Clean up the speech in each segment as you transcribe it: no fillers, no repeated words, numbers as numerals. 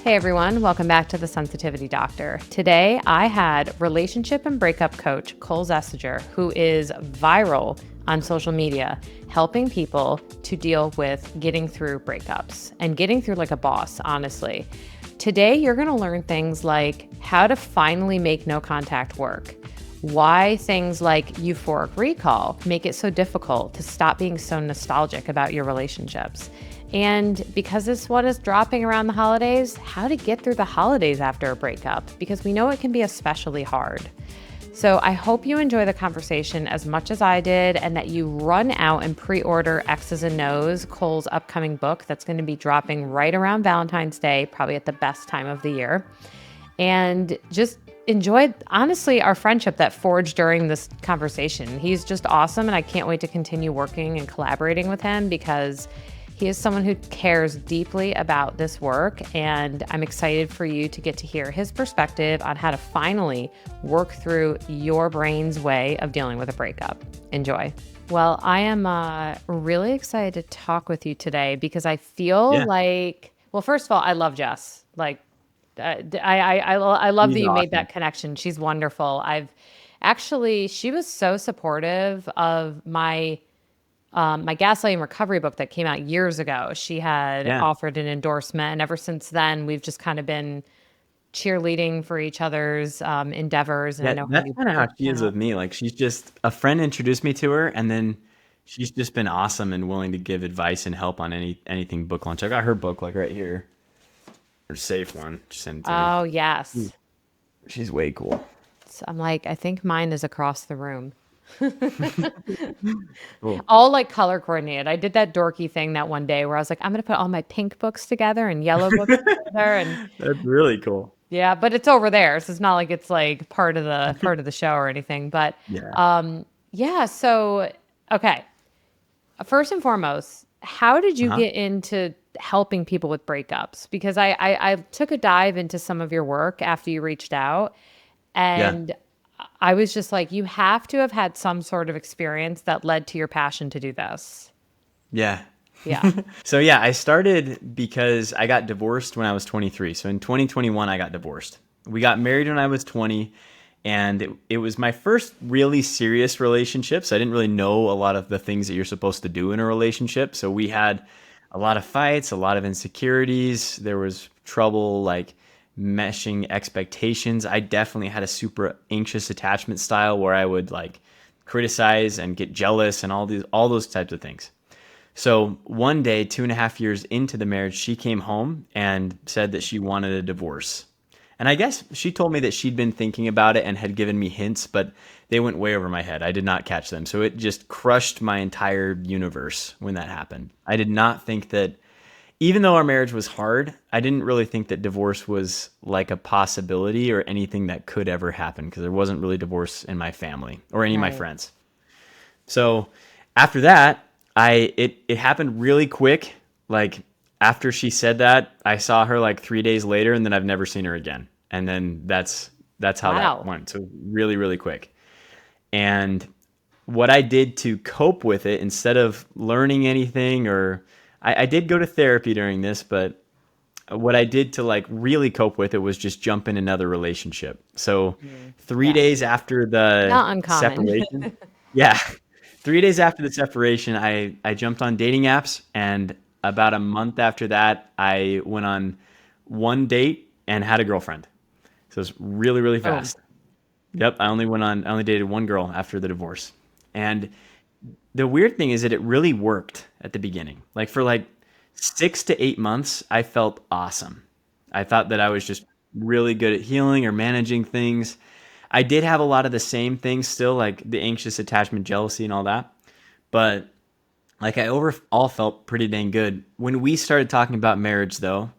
Hey everyone, welcome back to the Sensitivity Doctor. Today I had relationship and breakup coach Cole Zesiger, who is viral on social media, helping people to deal with getting through breakups and getting through like a boss, honestly. Today you're going to learn things like how to finally make no contact work, why things like euphoric recall make it so difficult to stop being so nostalgic about your relationships. And because this one is dropping around the holidays, how to get through the holidays after a breakup, because we know it can be especially hard. So I hope you enjoy the conversation as much as I did, and that you run out and pre-order X's and O's, Cole's upcoming book that's going to be dropping right around Valentine's Day, probably at the best time of the year. And just enjoy, honestly, our friendship that forged during this conversation. He's just awesome, and I can't wait to continue working and collaborating with him because he is someone who cares deeply about this work, and I'm excited for you to get to hear his perspective on how to finally work through your brain's way of dealing with a breakup. Enjoy. Well, I am really excited to talk with you today because I feel like, well, first of all, I love Jess. Like, I love that She's you made awesome. that connection. She's wonderful. She was so supportive of my gaslighting recovery book that came out years ago. She had Yeah. offered an endorsement, and ever since then, we've just kind of been cheerleading for each other's endeavors. And I Yeah, know her that's new kinda how book she came is out. with me, like, she's just a friend introduced me to her, and then she's just been awesome and willing to give advice and help on anything book launch. I got her book, like, right here, her safe one. She sent it to me. Oh, Mm. yes. She's way cool. So I'm like, I think mine is across the room. Cool. All like color coordinated. I did that dorky thing that one day where I was like, I'm going to put all my pink books together and yellow books together. And That's really cool. yeah, but it's over there. So it's not like it's like part of the show or anything. But Yeah. yeah, so okay. First and foremost, how did you Uh-huh. get into helping people with breakups? Because I took a dive into some of your work after you reached out, Yeah. and I was just like, you have to have had some sort of experience that led to your passion to do this. Yeah. Yeah. So, yeah, I started because I got divorced when I was 23. So in 2021, I got divorced. We got married when I was 20, and it was my first really serious relationship. So I didn't really know a lot of the things that you're supposed to do in a relationship. So we had a lot of fights, a lot of insecurities. There was trouble like meshing expectations. I definitely had a super anxious attachment style where I would like criticize and get jealous and all those types of things. So one day, 2.5 years into the marriage, she came home and said that she wanted a divorce. And I guess she told me that she'd been thinking about it and had given me hints, but they went way over my head. I did not catch them. So it just crushed my entire universe when that happened. I did not think that, even though our marriage was hard, I didn't really think that divorce was like a possibility or anything that could ever happen because there wasn't really divorce in my family or any of my Right. friends. So after that, it happened really quick. Like after she said that, I saw her like 3 days later, and then I've never seen her again. And then that's how that Wow. went. So really, really quick. And what I did to cope with it, instead of learning anything, or I did go to therapy during this, but what I did to like really cope with it was just jump in another relationship. So Mm. three Yeah. days after the Not uncommon. separation, yeah, 3 days after the separation, I jumped on dating apps, and about a month after that, I went on one date and had a girlfriend. So it's really, really Boom. fast. Yep, I only dated one girl after the divorce. And the weird thing is that it really worked at the beginning. Like for like 6 to 8 months, I felt awesome. I thought that I was just really good at healing or managing things. I did have a lot of the same things still, like the anxious attachment, jealousy, and all that. But like I overall felt pretty dang good. When we started talking about marriage, though,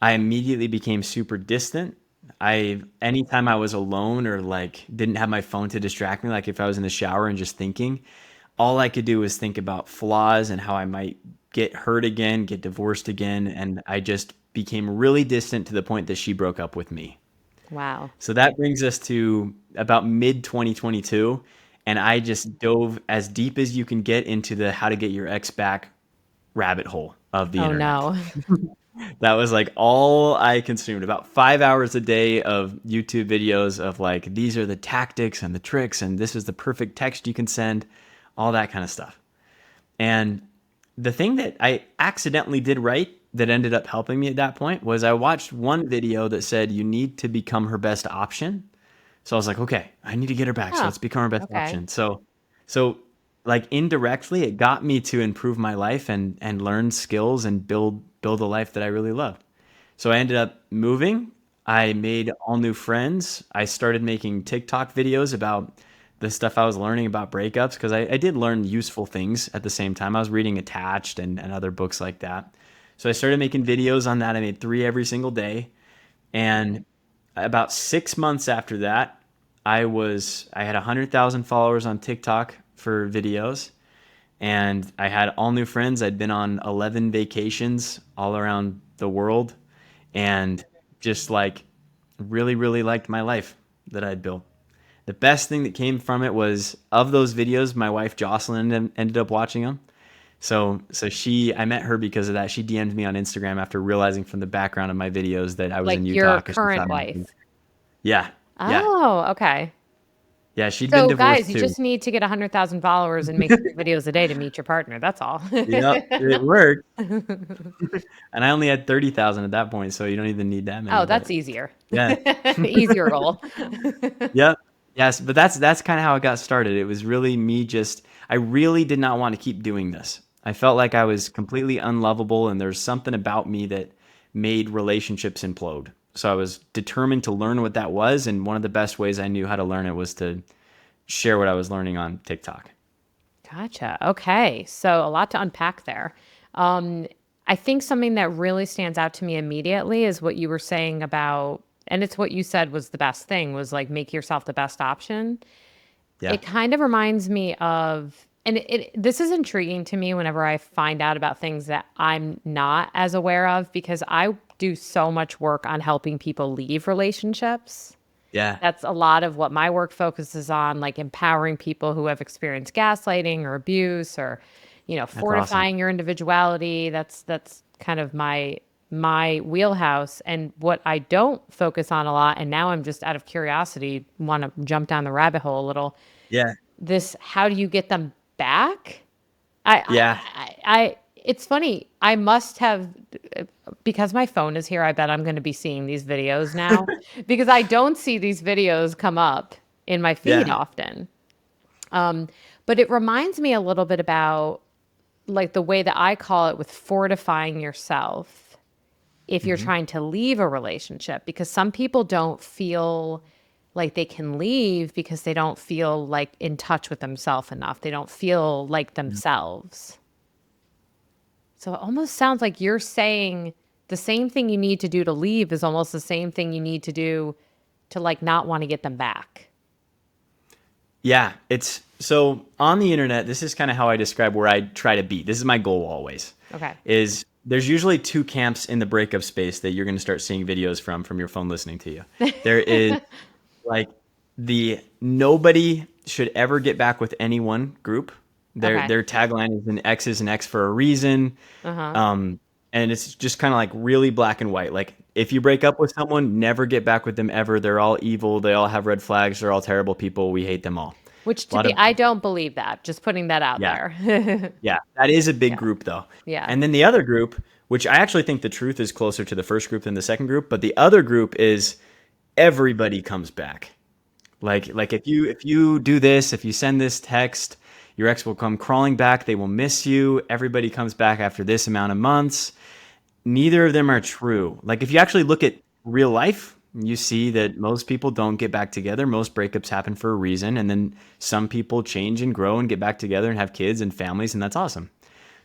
I immediately became super distant. Anytime I was alone or like didn't have my phone to distract me, like if I was in the shower and just thinking, all I could do was think about flaws and how I might get hurt again, get divorced again, and I just became really distant to the point that she broke up with me. Wow. So that brings us to about mid 2022, and I just dove as deep as you can get into the how to get your ex back rabbit hole of the Oh internet. no. That was like all I consumed. About 5 hours a day of YouTube videos of like, these are the tactics and the tricks, and this is the perfect text you can send, all that kind of stuff. And the thing that I accidentally did right that ended up helping me at that point was I watched one video that said you need to become her best option. So I was like, okay, I need to get her back. So Oh, let's become her best okay. option. So like indirectly, it got me to improve my life and learn skills and build a life that I really loved. So I ended up moving. I made all new friends. I started making TikTok videos about the stuff I was learning about breakups because I did learn useful things at the same time. I was reading Attached and other books like that. So I started making videos on that. I made 3 every single day. And about 6 months after that, I had 100,000 followers on TikTok for videos, and I had all new friends. I'd been on 11 vacations all around the world, and just like really, really liked my life that I'd built. The best thing that came from it was of those videos, my wife Jocelyn ended up watching them. I met her because of that. She DM'd me on Instagram after realizing from the background of my videos that I was in Like Utah your because she current thought I was. wife. Yeah, yeah, Oh, okay. yeah. She'd been So guys, divorced you too. just need to get 100,000 followers and make 3 videos a day to meet your partner. That's all. Yep, it worked. And I only had 30,000 at that point, so you don't even need that many. Oh, that's But easier. yeah, Easier goal. yep, yes. But that's kind of how it got started. It was really me just. I really did not want to keep doing this. I felt like I was completely unlovable, and there's something about me that made relationships implode. So I was determined to learn what that was, and one of the best ways I knew how to learn it was to share what I was learning on TikTok. Gotcha. Okay. So a lot to unpack there. Um, I think something that really stands out to me immediately is what you were saying about, and it's what you said was the best thing was like make yourself the best option. Yeah, It kind of reminds me of, and this is intriguing to me whenever I find out about things that I'm not as aware of because I do so much work on helping people leave relationships. yeah, That's a lot of what my work focuses on, like empowering people who have experienced gaslighting or abuse or, that's awesome. fortifying your individuality. That's kind of my wheelhouse. And what I don't focus on a lot, and now I'm just out of curiosity, want to jump down the rabbit hole a little. Yeah, This, how do you get them back? I, I, yeah, it's funny. I must have, because my phone is here, I bet I'm going to be seeing these videos now because I don't see these videos come up in my feed yeah. often. Um, but it reminds me a little bit about like the way that I call it with fortifying yourself if you're Hmm. trying to leave a relationship, because some people don't feel like they can leave because they don't feel like in touch with themselves enough. They don't feel like themselves. So it almost sounds like you're saying the same thing you need to do to leave is almost the same thing you need to do to like not want to get them back. Yeah, it's so on the internet, this is kind of how I describe where I try to be. This is my goal always. Okay. Is there's usually two camps in the breakup space that you're going to start seeing videos from your phone listening to you. There is like the nobody should ever get back with anyone group. Their Okay. their tagline is an X is an X for a reason. Uh-huh. Um, and it's just kind of like really black and white. Like if you break up with someone, never get back with them ever. They're all evil. They all have red flags. They're all terrible people. We hate them all. Which A to lot be, of I don't believe that. Just putting that out yeah, there. yeah. That is a big Yeah. group though. Yeah. And then the other group, which I actually think the truth is closer to the first group than the second group, but the other group is everybody comes back. Like if you do this, if you send this text, your ex will come crawling back. They will miss you. Everybody comes back after this amount of months. Neither of them are true. Like if you actually look at real life, you see that most people don't get back together. Most breakups happen for a reason, and then some people change and grow and get back together and have kids and families, and that's awesome.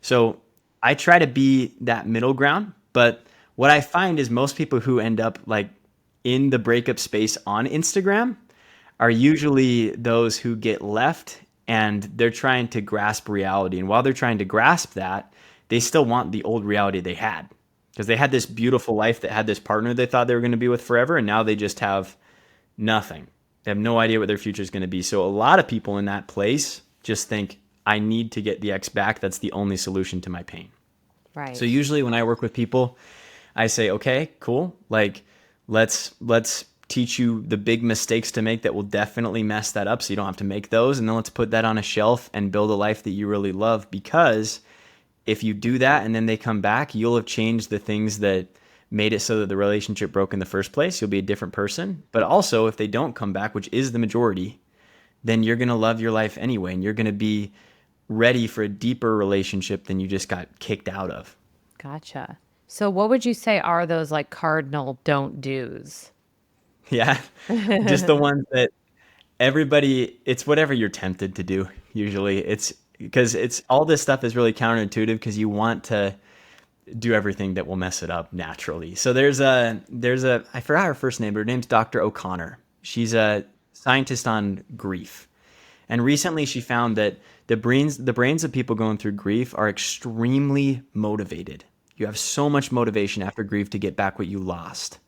So I try to be that middle ground, but what I find is most people who end up like in the breakup space on Instagram are usually those who get left and they're trying to grasp reality. And while they're trying to grasp that, they still want the old reality they had because they had this beautiful life that had this partner they thought they were going to be with forever. And now they just have nothing. They have no idea what their future is going to be. So a lot of people in that place just think, I need to get the ex back. That's the only solution to my pain. So Right. usually when I work with people, I say, okay, cool. Like, let's teach you the big mistakes to make that will definitely mess that up so you don't have to make those. And then let's put that on a shelf and build a life that you really love. Because if you do that and then they come back, you'll have changed the things that made it so that the relationship broke in the first place. You'll be a different person. But also, if they don't come back, which is the majority, then you're going to love your life anyway. And you're going to be ready for a deeper relationship than you just got kicked out of. Gotcha. So what would you say are those like cardinal don't do's? Yeah. Just the ones that everybody, it's whatever you're tempted to do. Usually it's because it's all this stuff is really counterintuitive because you want to do everything that will mess it up naturally. So there's a I forgot her first name, but her name's Dr. O'Connor. She's a scientist on grief. And recently she found that the brains of people going through grief are extremely motivated. You have so much motivation after grief to get back what you lost.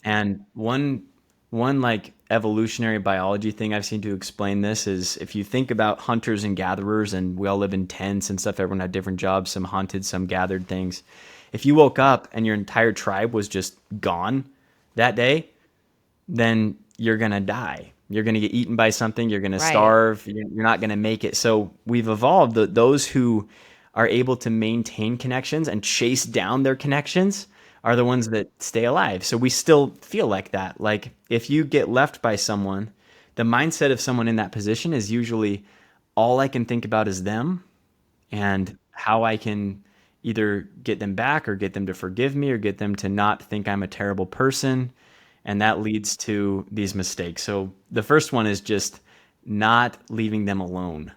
And one like evolutionary biology thing I've seen to explain this is if you think about hunters and gatherers, and we all live in tents and stuff, everyone had different jobs, some hunted, some gathered things. If you woke up and your entire tribe was just gone that day, then you're going to die. You're going to get eaten by something. You're going to Right. starve. You're not going to make it. So we've evolved those who are able to maintain connections and chase down their connections are the ones that stay alive. So we still feel like that. Like if you get left by someone, the mindset of someone in that position is usually all I can think about is them and how I can either get them back or get them to forgive me or get them to not think I'm a terrible person. And that leads to these mistakes. So the first one is just not leaving them alone.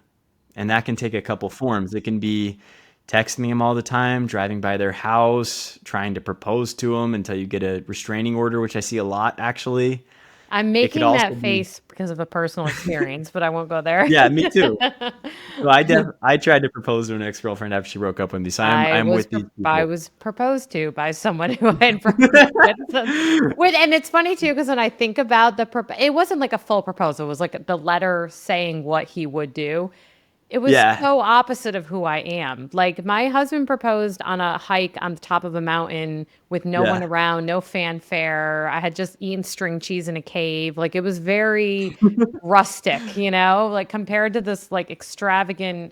And that can take a couple forms. It can be texting them all the time, driving by their house, trying to propose to them until you get a restraining order, which I see a lot actually. I'm It could making also that be, face because of a personal experience, but I won't go there. yeah, me too. So I tried to propose to an ex-girlfriend after she broke up with me. So I'm with these I people. was proposed to by someone who I had broken up with. And it's funny too because when I think about it wasn't like a full proposal. It was like the letter saying what he would do. It was Yeah. so opposite of who I am. Like my husband proposed on a hike on the top of a mountain with no one Yeah. around, no fanfare. I had just eaten string cheese in a cave. Like it was very rustic, like compared to this like extravagant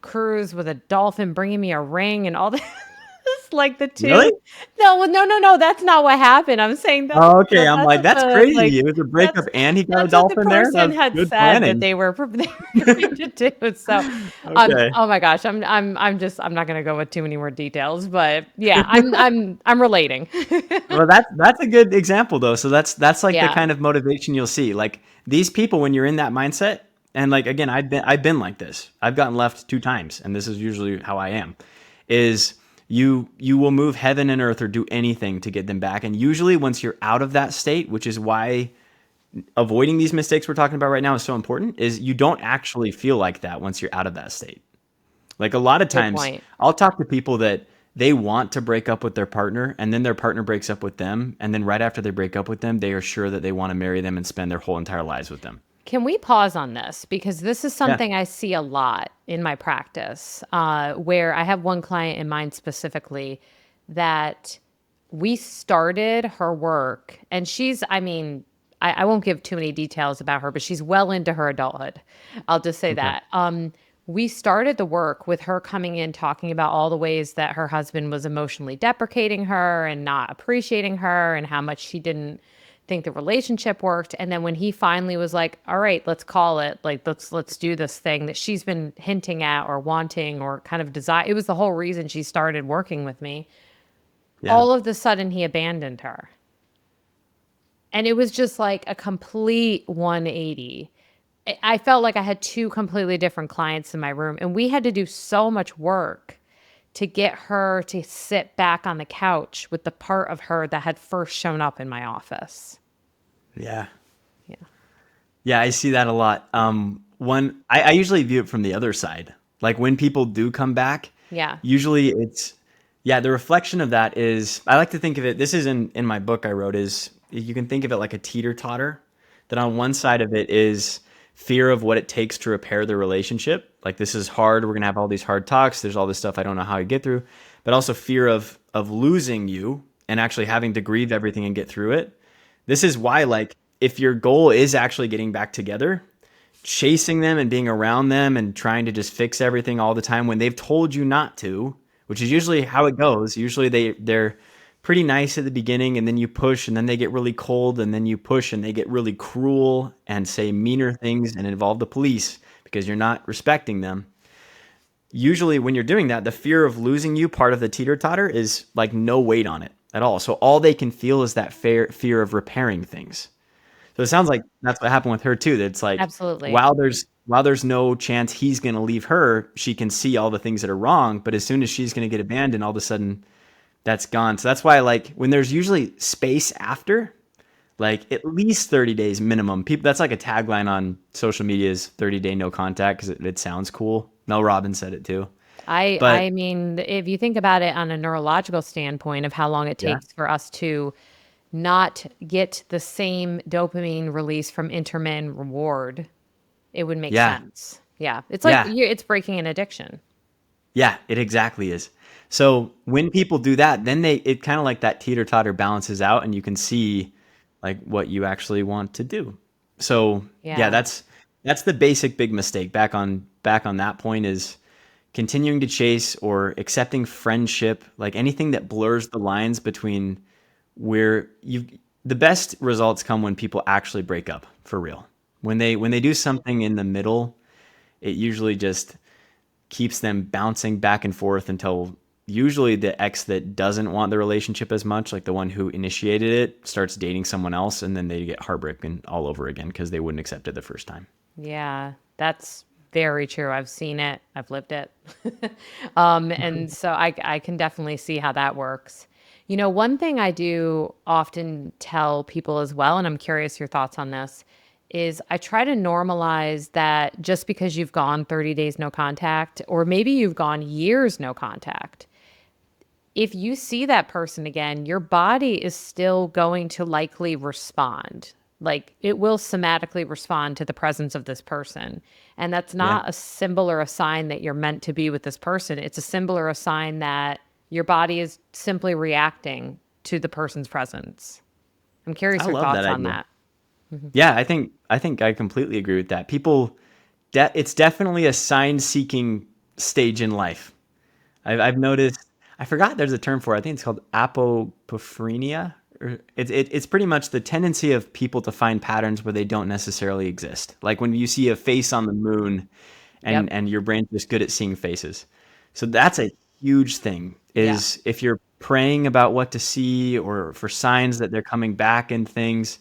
cruise with a dolphin bringing me a ring and all this. Like the Really? two. No, well, no, that's not what happened. I'm saying that's Oh, the, okay. I'm that's like, what that's the like crazy. It was a breakup that's and he got a that's what the dolphin there. person That's had good said that planning. they were going to do. So, Okay. oh my gosh, I'm not going to go with too many more details, but yeah, I'm relating. Well, that's a good example though. So that's like the Yeah. kind of motivation you'll see. Like these people when you're in that mindset, and like again, I've been like this. I've gotten left 2 times, and this is usually how I am. Is you will move heaven and earth or do anything to get them back. And usually once you're out of that state, which is why avoiding these mistakes we're talking about right now is so important, is you don't actually feel like that once you're out of that state. Like a lot of Good times, point. I'll talk to people that they want to break up with their partner, and then their partner breaks up with them, and then right after they break up with them, they are sure that they want to marry them and spend their whole entire lives with them. Can we pause on this? Because this is Yeah. something I see a lot in my practice, where I have one client in mind specifically that we started her work, and I mean, I won't give too many details about her, but she's well into her adulthood. I'll just say Okay. that. We started the work with her coming in talking about all the ways that her husband was emotionally deprecating her and not appreciating her and how much she didn't think the relationship worked. And then when he finally was like, all right, let's call it, like let's do this thing that she's been hinting at or wanting or kind of desire. It was the whole reason she started working with me. Yeah. All of the sudden he abandoned her. And it was just like a complete 180. I felt like I had two completely different clients in my room, and we had to do so much work to get her to sit back on the couch with the part of her that had first shown up in my office. Yeah. Yeah. Yeah, I see that a lot. I usually view it from the other side. Like when people do come back, Yeah. usually yeah, the reflection of that is, I like to think of it, this is in my book I wrote, is you can think of it like a teeter-totter, that on one side of it is fear of what it takes to repair the relationship. Like this is hard. We're going to have all these hard talks. There's all this stuff I don't know how to get through, but also fear of losing you and actually having to grieve everything and get through it. This is why, like, if your goal is actually getting back together, chasing them and being around them and trying to just fix everything all the time when they've told you not to, which is usually how it goes. Usually they're pretty nice at the beginning, and then you push and then they get really cold, and then you push and they get really cruel and say meaner things and involve the police because you're not respecting them. Usually when you're doing that, the fear of losing you, part of the teeter-totter, is like no weight on it at all. So all they can feel is that fear of repairing things. So it sounds like that's what happened with her too. That it's like Absolutely. while there's no chance he's going to leave her, she can see all the things that are wrong. But as soon as she's going to get abandoned, all of a sudden that's gone. So that's why, like, when there's usually space after, like at least 30 days minimum. People, that's like a tagline on social media, is 30-day no contact, because it sounds cool. Mel Robbins said it too. But I mean, if you think about it on a neurological standpoint of how long it yeah, takes for us to not get the same dopamine release from intermittent reward, it would make yeah, sense. Yeah. It's like yeah. it's breaking an addiction. Yeah, it exactly is. So when people do that, then it kind of like that teeter-totter balances out, and you can see like what you actually want to do. So yeah, Yeah. that's the basic big mistake. Back on that point is continuing to chase or accepting friendship, like anything that blurs the lines between where you the best results come when people actually break up for real. When they do something in the middle, it usually just keeps them bouncing back and forth until usually the ex that doesn't want the relationship as much, like the one who initiated it, starts dating someone else, and then they get heartbroken all over again because they wouldn't accept it the first time. Yeah. That's very true. I've seen it. I've lived it. And so I can definitely see how that works. You know, one thing I do often tell people as well, and I'm curious your thoughts on this, is I try to normalize that just because you've gone 30 days no contact, or maybe you've gone years no contact, if you see that person again, your body is still going to likely respond. Like it will somatically respond to the presence of this person. And that's Yeah, not a symbol or a sign that you're meant to be with this person. It's a symbol or a sign that your body is simply reacting to the person's presence. I'm I curious your love that thoughts on idea. that. Yeah, I think I completely agree with that. It's definitely a sign-seeking stage in life. I've noticed. I forgot there's a term for it. I think it's called apophrenia. Or it's pretty much the tendency of people to find patterns where they don't necessarily exist. Like when you see a face on the moon, Yep. and your brain's just good at seeing faces. So that's a huge thing. Yeah. Is if you're praying about what to see or for signs that they're coming back and things,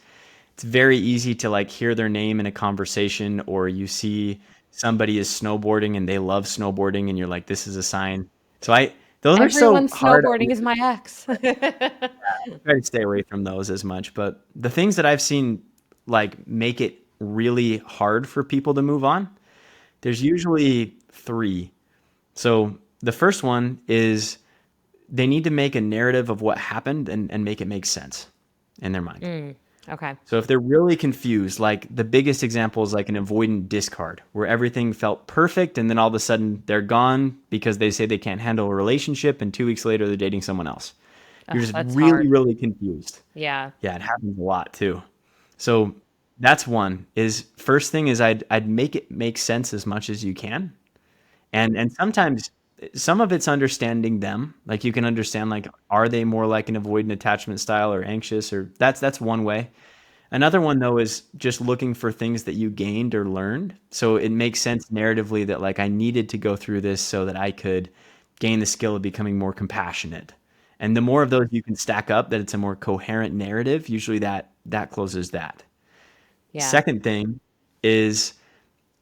it's very easy to like hear their name in a conversation, or you see somebody is snowboarding and they love snowboarding and you're like, this is a sign. So those are so Everyone hard. snowboarding is my ex. I try to stay away from those as much, but the things that I've seen like make it really hard for people to move on, there's usually three. So the first one is they need to make a narrative of what happened, and make it make sense in their mind. Okay. So if they're really confused, like the biggest example is like an avoidant discard, where everything felt perfect and then all of a sudden they're gone because they say they can't handle a relationship, and 2 weeks later they're dating someone else. You're Ugh, just that's really, hard. really confused. Yeah. Yeah, it happens a lot too. So that's one. Is first thing is I'd make it make sense as much as you can. And sometimes some of it's understanding them. Like you can understand, like, are they more like an avoidant attachment style or anxious, or that's one way. Another one though is just looking for things that you gained or learned. So it makes sense narratively that like I needed to go through this so that I could gain the skill of becoming more compassionate. And the more of those you can stack up, that it's a more coherent narrative, usually that closes that. Yeah. Second thing is,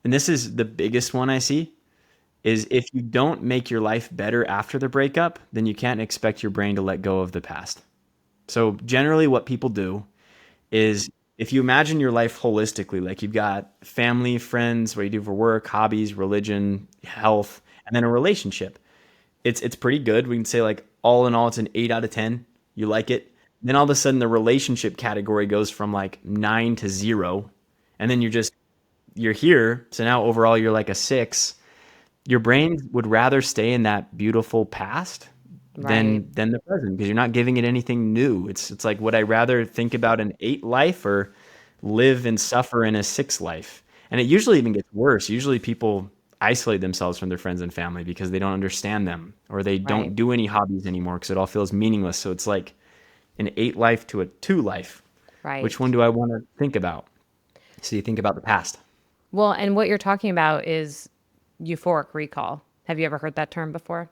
and this is the biggest one I see, is if you don't make your life better after the breakup, then you can't expect your brain to let go of the past. So generally what people do is, if you imagine your life holistically, like you've got family, friends, what you do for work, hobbies, religion, health, and then a relationship. It's pretty good. We can say like all in all, it's an 8 out of 10. You like it. Then all of a sudden the relationship category goes from like 9 to 0. And then you're here. So now overall you're like a 6. Your brain would rather stay in that beautiful past Right. than the present, because you're not giving it anything new. It's like, would I rather think about an 8 life or live and suffer in a 6 life? And it usually even gets worse. Usually people isolate themselves from their friends and family because they don't understand them, or they Right. don't do any hobbies anymore because it all feels meaningless. So it's like an 8 life to a 2 life. Which one Right. do I want to think about? So you think about the past. Well, and what you're talking about is euphoric recall. Have you ever heard that term before?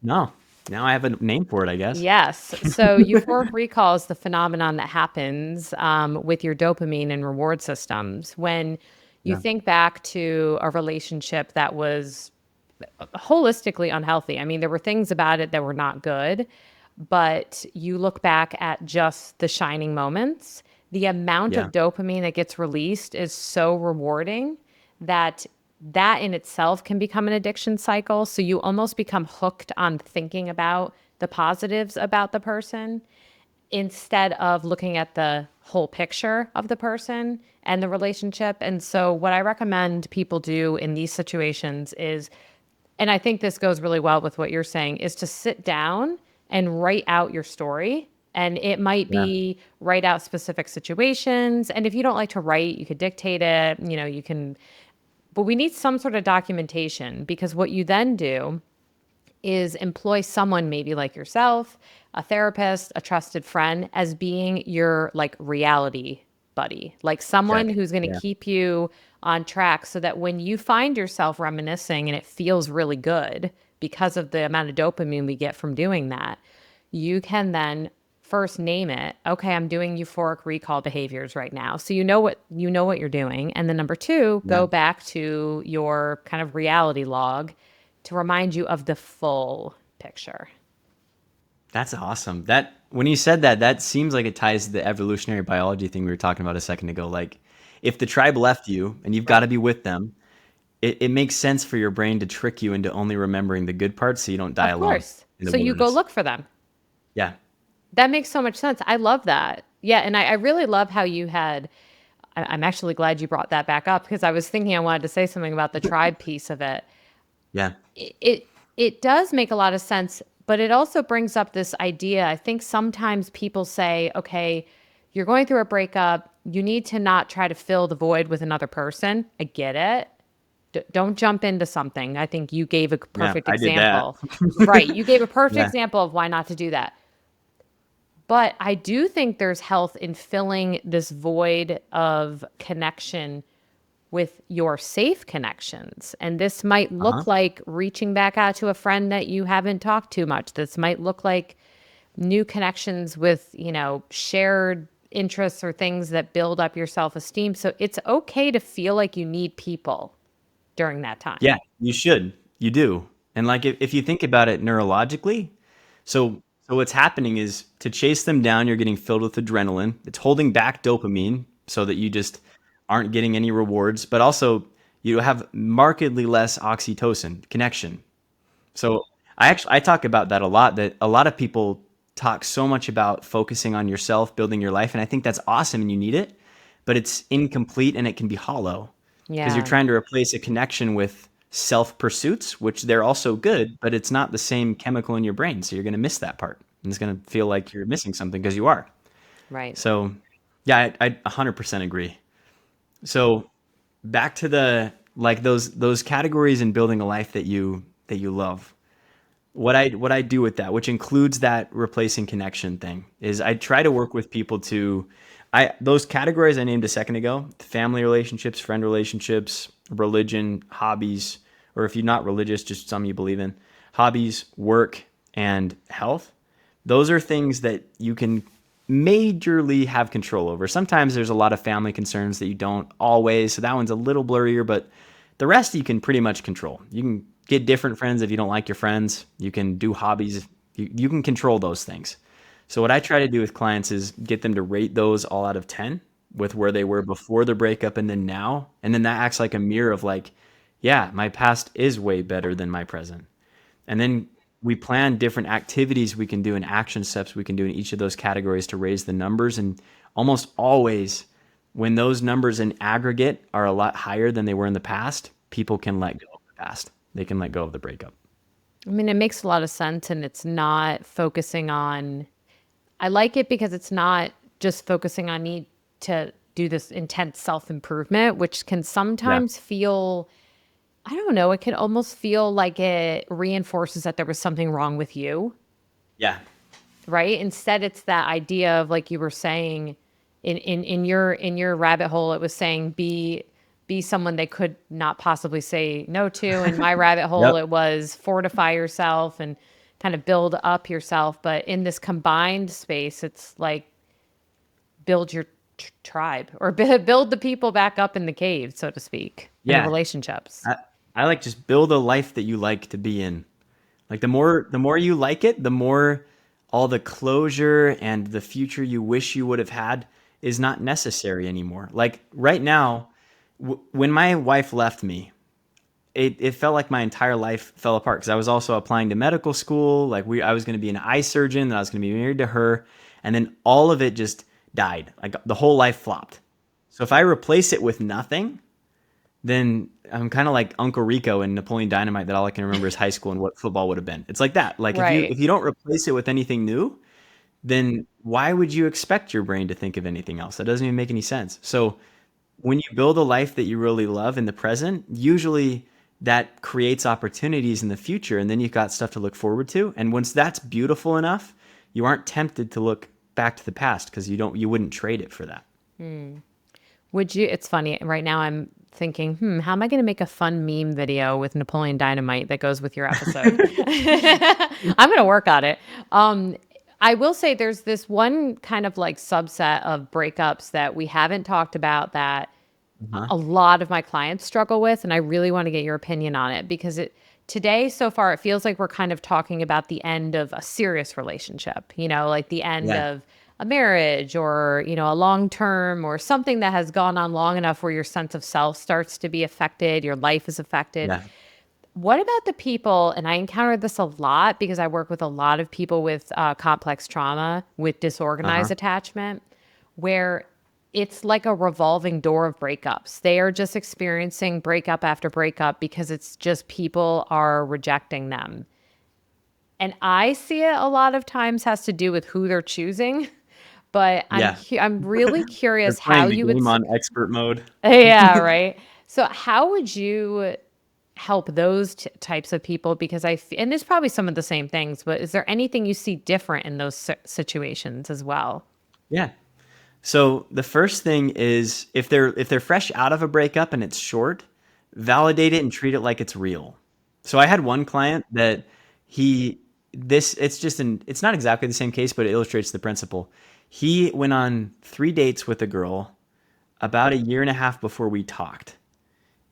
No. Now I have a name for it, I guess. Yes. So euphoric recall is the phenomenon that happens with your dopamine and reward systems when you Yeah. think back to a relationship that was holistically unhealthy. I mean, there were things about it that were not good, but you look back at just the shining moments, the amount Yeah. of dopamine that gets released is so rewarding that that in itself can become an addiction cycle. So you almost become hooked on thinking about the positives about the person instead of looking at the whole picture of the person and the relationship. And so, what I recommend people do in these situations is, and I think this goes really well with what you're saying, is to sit down and write out your story. And it might Yeah. be write out specific situations. And if you don't like to write, you could dictate it, you can, but we need some sort of documentation because what you then do is employ someone maybe like yourself, a therapist, a trusted friend as being your like reality buddy, like someone Check. who's going to Yeah. keep you on track so that when you find yourself reminiscing and it feels really good because of the amount of dopamine we get from doing that, you can then first name it. Okay, I'm doing euphoric recall behaviors right now. So you know what you're doing. And then number 2, Yeah. go back to your kind of reality log to remind you of the full picture. That's awesome. That when you said that, that seems like it ties to the evolutionary biology thing we were talking about a second ago. Like, if the tribe left you and you've got to Right. be with them, it makes sense for your brain to trick you into only remembering the good parts so you don't die Of alone course. in the So you go wilderness. look for them. Yeah. That makes so much sense. I love that. Yeah. And I really love how you had, I'm actually glad you brought that back up because I was thinking I wanted to say something about the tribe piece of it. Yeah. It does make a lot of sense, but it also brings up this idea. I think sometimes people say, okay, you're going through a breakup, you need to not try to fill the void with another person. I get it. Don't jump into something. I think you gave a Yeah. perfect I did that. example. Right, you gave a perfect Yeah. example of why not to do that. But I do think there's health in filling this void of connection with your safe connections. And this might Uh-huh. look like reaching back out to a friend that you haven't talked to much. This might look like new connections with, shared interests or things that build up your self esteem. So it's okay to feel like you need people during that time. Yeah, you should. You do. And like, if you think about it neurologically, so what's happening is to chase them down, you're getting filled with adrenaline. It's holding back dopamine so that you just aren't getting any rewards, but also you have markedly less oxytocin connection. So I talk about that a lot, that a lot of people talk so much about focusing on yourself, building your life, and I think that's awesome and you need it, but it's incomplete and it can be hollow because you're Yeah, trying to replace a connection with self pursuits, which they're also good, but it's not the same chemical in your brain. So you're going to miss that part. And it's going to feel like you're missing something because you are. right. So yeah, I 100% agree. So back to the like those categories in building a life that you love. What I do with that, which includes that replacing connection thing, is I try to work with people to I those categories I named a second ago: family relationships, friend relationships, religion, hobbies, or if you're not religious, just some you believe in, hobbies, work, and health. Those are things that you can majorly have control over. Sometimes there's a lot of family concerns that you don't always, so that one's a little blurrier, but the rest you can pretty much control. You can get different friends if you don't like your friends. You can do hobbies. You can control those things. So what I try to do with clients is get them to rate those all out of 10 with where they were before the breakup and then now. And then that acts like a mirror of like, yeah, my past is way better than my present. And then we plan different activities we can do and action steps we can do in each of those categories to raise the numbers. And almost always, when those numbers in aggregate are a lot higher than they were in the past, people can let go of the past. They can let go of the breakup. I mean, it makes a lot of sense, and it's not focusing on, I like it because it's not just focusing on need to do this intense self-improvement, which can Yeah. sometimes feel, I don't know, it can almost feel like it reinforces that there was something wrong with you, Yeah. right? Instead, it's that idea of, like you were saying, in your rabbit hole, it was saying be someone they could not possibly say no to. In my rabbit hole, Yep. it was fortify yourself and kind of build up yourself. But in this combined space, it's like build your tribe, or build the people back up in the cave, so to speak, in the Yeah. relationships. I, I like just build a life that you like to be in. Like the more you like it, the more all the closure and the future you wish you would have had is not necessary anymore. Like right now, when my wife left me, it felt like my entire life fell apart because I was also applying to medical school. Like I was going to be an eye surgeon, and I was going to be married to her, and then all of it just died. Like the whole life flopped. So if I replace it with nothing, then I'm kind of like Uncle Rico in Napoleon Dynamite, that all I can remember is high school and what football would have been. It's like that. Like Right. if you don't replace it with anything new, then why would you expect your brain to think of anything else? That doesn't even make any sense. So when you build a life that you really love in the present, usually that creates opportunities in the future, and then you've got stuff to look forward to. And once that's beautiful enough, you aren't tempted to look back to the past because you wouldn't trade it for that. Would you? It's funny. Right now, I'm thinking, how am I going to make a fun meme video with Napoleon Dynamite that goes with your episode? I'm going to work on it. I will say there's this one kind of like subset of breakups that we haven't talked about that Uh-huh. a lot of my clients struggle with, and I really want to get your opinion on it because today so far it feels like we're kind of talking about the end of a serious relationship, like the end Yeah. of a marriage, or a long term, or something that has gone on long enough where your sense of self starts to be affected, your life is affected. Yeah. What about the people, and I encountered this a lot because I work with a lot of people with complex trauma, with Uh-huh. disorganized attachment, where it's like a revolving door of breakups. They are just experiencing breakup after breakup because it's just people are rejecting them. And I see it a lot of times has to do with who they're choosing, but Yeah. I'm really They're curious how playing the you would game on expert mode. yeah, right. So how would you help those types of people? Because and there's probably some of the same things, but is there anything you see different in those situations as well? Yeah. So the first thing is if they're fresh out of a breakup and it's short, validate it and treat it like it's real. So I had one client that he this it's not exactly the same case, but it illustrates the principle. He went on 3 dates with a girl about a year and a half before we talked.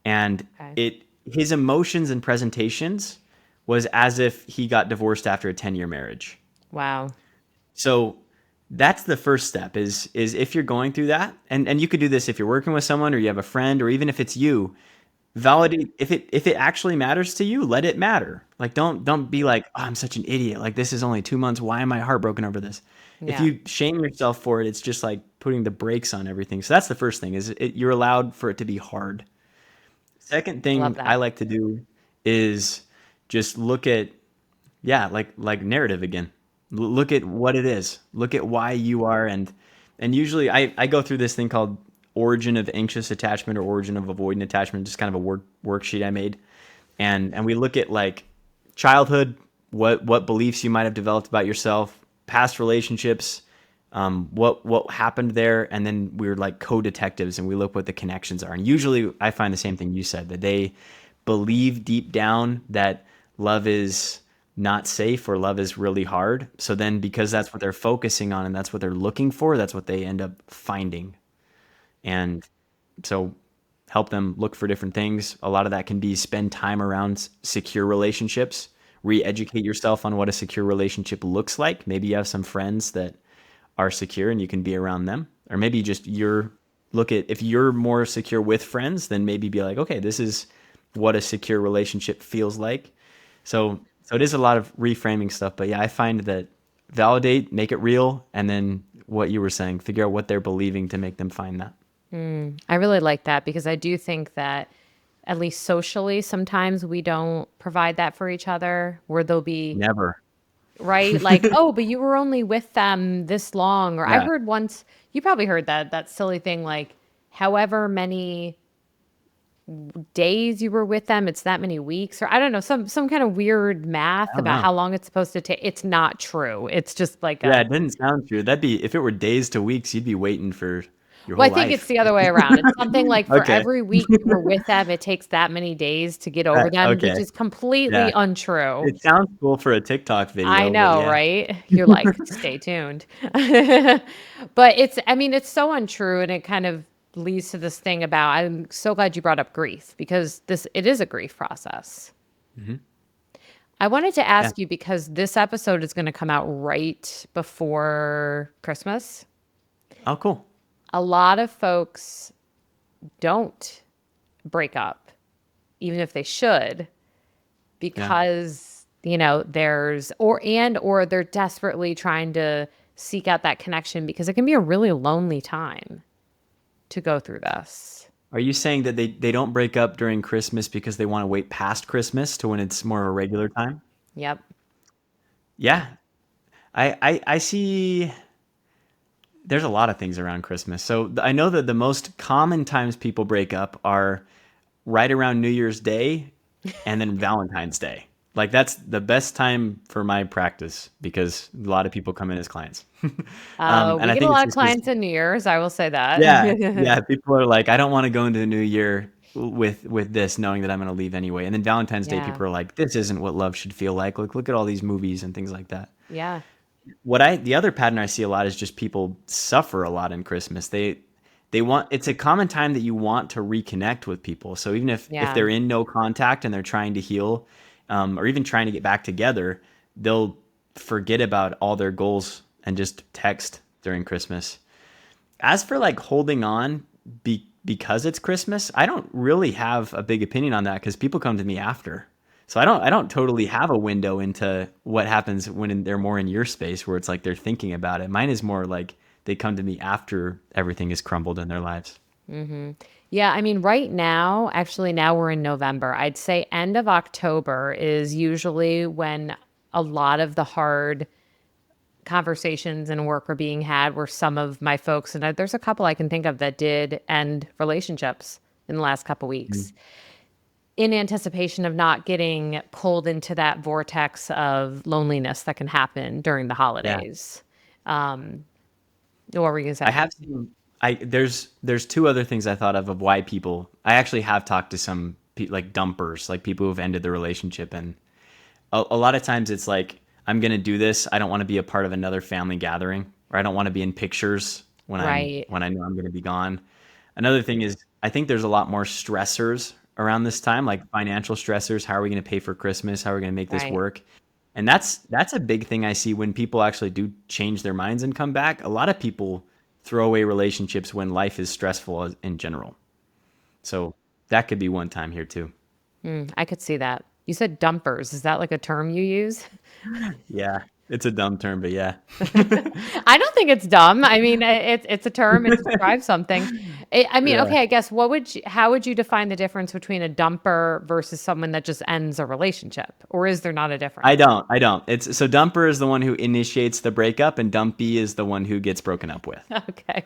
And Okay. it his emotions and presentations was as if he got divorced after a 10-year marriage. Wow. So that's the first step is if you're going through that, and you could do this if you're working with someone or you have a friend or even if it's you, validate if it actually matters to you, let it matter. Like don't be like, oh, I'm such an idiot. Like this is only 2 months. Why am I heartbroken over this? If Yeah. you shame yourself for it, it's just like putting the brakes on everything. So that's the first thing you're allowed for it to be hard. Second I love thing I that. like to do is just look at yeah, like narrative again. Look at what it is. Look at why you are and usually I go through this thing called origin of anxious attachment or origin of avoidant attachment, just kind of a worksheet I made. And we look at like childhood, what beliefs you might have developed about yourself, past relationships, what happened there, and then we're like co-detectives and we look what the connections are. And usually I find the same thing you said, that they believe deep down that love is not safe or love is really hard. So then because that's what they're focusing on and that's what they're looking for, that's what they end up finding. And so help them look for different things. A lot of that can be spend time around secure relationships, re-educate yourself on what a secure relationship looks like. Maybe you have some friends that are secure and you can be around them. Or maybe just look at if you're more secure with friends, then maybe be like, okay, this is what a secure relationship feels like. So it is a lot of reframing stuff, but yeah, I find that validate, make it real, and then what you were saying, figure out what they're believing to make them find that. I really like that because I do think that at least socially, sometimes we don't provide that for each other, where they'll be, Never. right? Like, oh, but you were only with them this long. Or I Yeah. heard once, you probably heard that silly thing, like, however many days you were with them, it's that many weeks, or I don't know, some kind of weird I math don't about know. how long it's supposed to take. It's not true. It's just like Yeah, a, it didn't sound true. That'd be if it were days to weeks, you'd be waiting for your well, I whole think it's life. the other way around. It's something like for Okay. every week you were with them, it takes that many days to get over them, which Okay. is completely Yeah. untrue. It sounds cool for a TikTok I video, but know, yeah. right? You're like, stay tuned. But it's, I mean, it's so untrue. And it kind of leads to this thing about, I'm so glad you brought up grief, because it is a grief process. Mhm. I wanted to Yeah. ask you, because this episode is going to come out right before Christmas. Oh, cool. A lot of folks don't break up, even if they should, Yeah. because, there's, or they're desperately trying to seek out that connection, because it can be a really lonely time to go through this. Are you saying that they don't break up during Christmas because they want to wait past Christmas to when it's more of a regular time? Yep. Yeah. I see there's a lot of things around Christmas. So I know that the most common times people break up are right around New Year's Day and then Valentine's Day. Like that's the best time for my practice because a lot of people come in as clients. And We I get a think it's lot of just because, clients in New Year's, I will say that. yeah, yeah, people are like, I don't want to go into the new year with this, knowing that I'm going to leave anyway. And then Valentine's Day, Yeah. people are like, this isn't what love should feel like. Look at all these movies and things like that. Yeah. The other pattern I see a lot is just people suffer a lot in Christmas. They want it's a common time that you want to reconnect with people. So even if Yeah. they're in no contact and they're trying to heal, or even trying to get back together, they'll forget about all their goals and just text during Christmas. As for like holding on because it's Christmas, I don't really have a big opinion on that because people come to me after. So I don't totally have a window into what happens when they're more in your space where it's like they're thinking about it. Mine is more like they come to me after everything is crumbled in their lives. Yeah, I mean, right now, actually, now we're in November. I'd say end of October is usually when a lot of the hard conversations and work are being had, where some of my folks, and there's a couple I can think of that did end relationships in the last couple Mm. weeks, in anticipation of not getting pulled into that vortex of loneliness that can happen during the Yeah. holidays. Um, what were you gonna I say? have seen there's two other things I thought of why people I actually have talked to some like dumpers, like people who've ended the relationship and a lot of times it's like I'm gonna do this. I don't want to be a part of another family gathering, or I don't want to be in pictures Right, when I know I'm gonna be gone. Another thing is I think there's a lot more stressors around this time, like financial stressors. How are we gonna pay for Christmas? How are we gonna make this right. work? And that's a big thing I see when people actually do change their minds and come back. A lot of people throw away relationships when life is stressful in general. So that could be one time here too. I could see that. You said dumpers. Is that like a term you use? Yeah, it's a dumb term, but yeah. I don't think it's dumb. I mean, it's a term. It describes something. I mean, Yeah. okay. I guess how would you define the difference between a dumper versus someone that just ends a relationship, or is there not a difference? I don't. It's so dumper is the one who initiates the breakup and dumpy is the one who gets broken up with. Okay,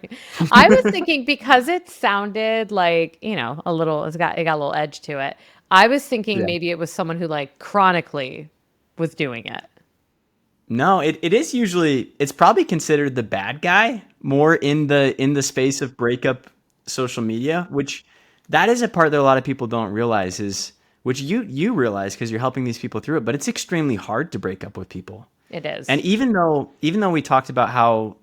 I was thinking, because it sounded like, a little. It got a little edge to it. I was thinking Yeah. maybe it was someone who like chronically was doing it. No, it is usually it's probably considered the bad guy more in the space of breakup social media, which that is a part that a lot of people don't realize is which you realize because you're helping these people through it, but it's extremely hard to break up with people. It And is. even though we talked about how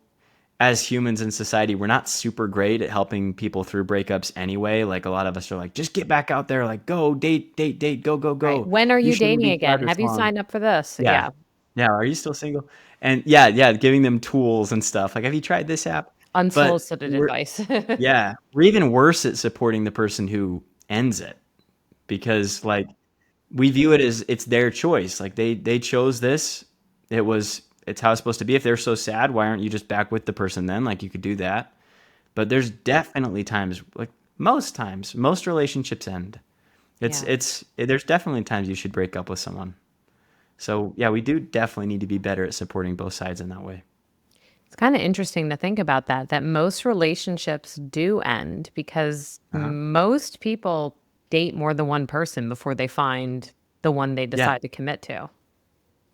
as humans in society we're not super great at helping people through breakups anyway, like a lot of us are like just get back out there, like go date, go Right. go. When are You you shouldn't dating be sad again? this Have you long. signed up for this? Yeah. Yeah. Yeah. Are you still single? And yeah, giving them tools and stuff. Like, have you tried this app? But Unsolicited advice. we're even worse at supporting the person who ends it because like we view it as it's their choice. Like they chose this. It's how it's supposed to be. If they're so sad, why aren't you just back with the person then? Like you could do that. But there's definitely times, like most times, most relationships end. Yeah. There's definitely times you should break up with someone. So yeah, we do definitely need to be better at supporting both sides in that way. It's kind of interesting to think about that most relationships do end because Uh-huh. most people date more than one person before they find the one they Yeah. decide to commit to.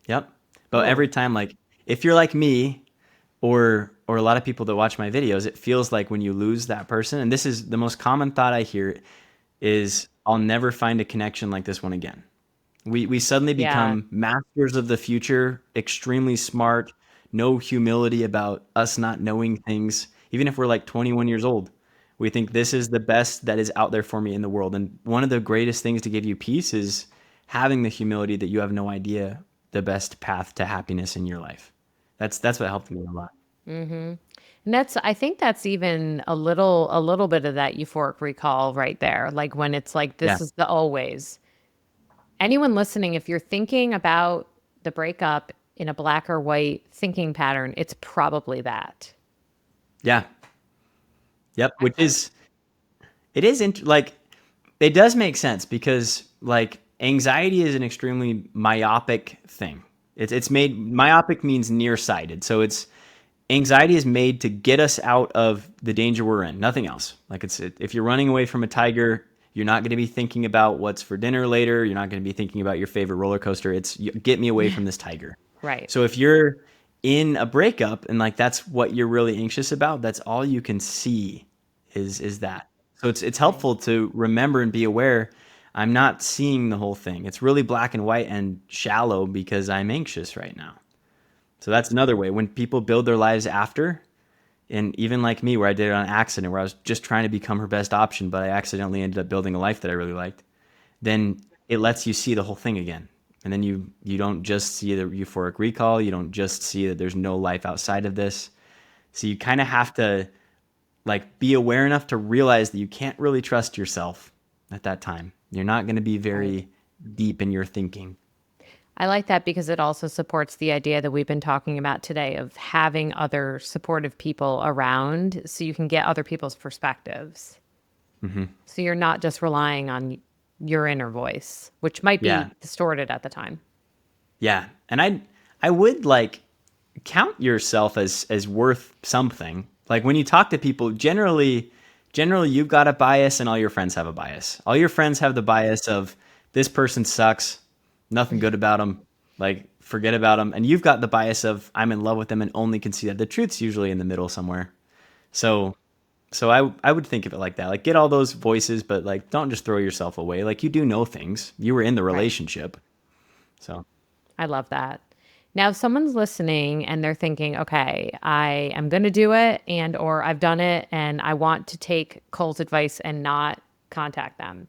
Yep. But Oh, every time, like, if you're like me, or a lot of people that watch my videos, it feels like when you lose that person, and this is the most common thought I hear, is I'll never find a connection like this one again. We suddenly yeah. become masters of the future, extremely smart, no humility about us not knowing things, even if we're like 21 years old. We think this is the best that is out there for me in the world. And one of the greatest things to give you peace is having the humility that you have no idea the best path to happiness in your life. That's what helped me a lot. And I think that's even a little bit of that euphoric recall right there. Like when it's like, Yeah. this is the always. Anyone listening, if you're thinking about the breakup in a black or white thinking pattern, it's probably that. Yeah. Yep. Which is it is like it does make sense because like anxiety is an extremely myopic thing. It's made myopic means nearsighted. So it's anxiety is made to get us out of the danger we're in, nothing else. Like if you're running away from a tiger, you're not going to be thinking about what's for dinner later. You're not going to be thinking about your favorite roller coaster. Get me away from this tiger. Right. So if you're in a breakup and like that's what you're really anxious about, that's all you can see is that. So it's Right. helpful to remember and be aware I'm not seeing the whole thing. It's really black and white and shallow because I'm anxious right now. So that's another way when people build their lives after, and even like me, where I did it on accident, where I was just trying to become her best option, but I accidentally ended up building a life that I really liked, then it lets you see the whole thing again. And then you don't just see the euphoric recall, you don't just see that there's no life outside of this. So you kind of have to like be aware enough to realize that you can't really trust yourself at that time. You're not going to be Right. very deep in your thinking. I like that because it also supports the idea that we've been talking about today of having other supportive people around so you can get other people's perspectives. Hmm. So you're not just relying on your inner voice, which might Yeah. be distorted at the time. Yeah. And I would like count yourself as worth something. Like when you talk to people, generally you've got a bias and all your friends have a bias. All your friends have the bias of this person sucks, nothing good about them, like forget about them. And you've got the bias of I'm in love with them and only can see that. The truth's usually in the middle somewhere. So I would think of it like that. Like get all those voices, but like don't just throw yourself away. Like you do know things. You were in the Right. relationship. So I love that. Now, if someone's listening and they're thinking, okay, I am going to do it and or I've done it and I want to take Cole's advice and not contact them.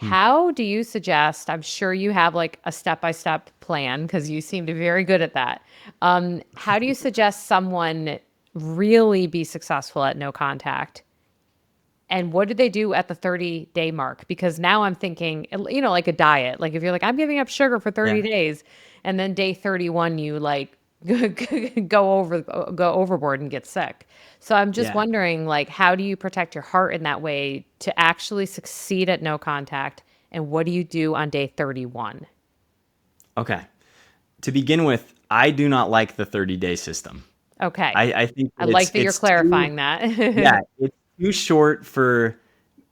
hmm. How do you suggest? I'm sure you have like a step-by-step plan because you seem to be very good at that. How do you suggest someone really be successful at no contact? And what did they do at the 30-day mark? Because now I'm thinking, like a diet. Like if you're like, I'm giving up sugar for 30 Yeah. days, and then day 31, you like go overboard and get sick. So I'm just Yeah. wondering, like, how do you protect your heart in that way to actually succeed at no contact? And what do you do on day 31? Okay. To begin with, I do not like the 30-day system. Okay. I think I that like that you're it's too clarifying that. yeah, it's too short for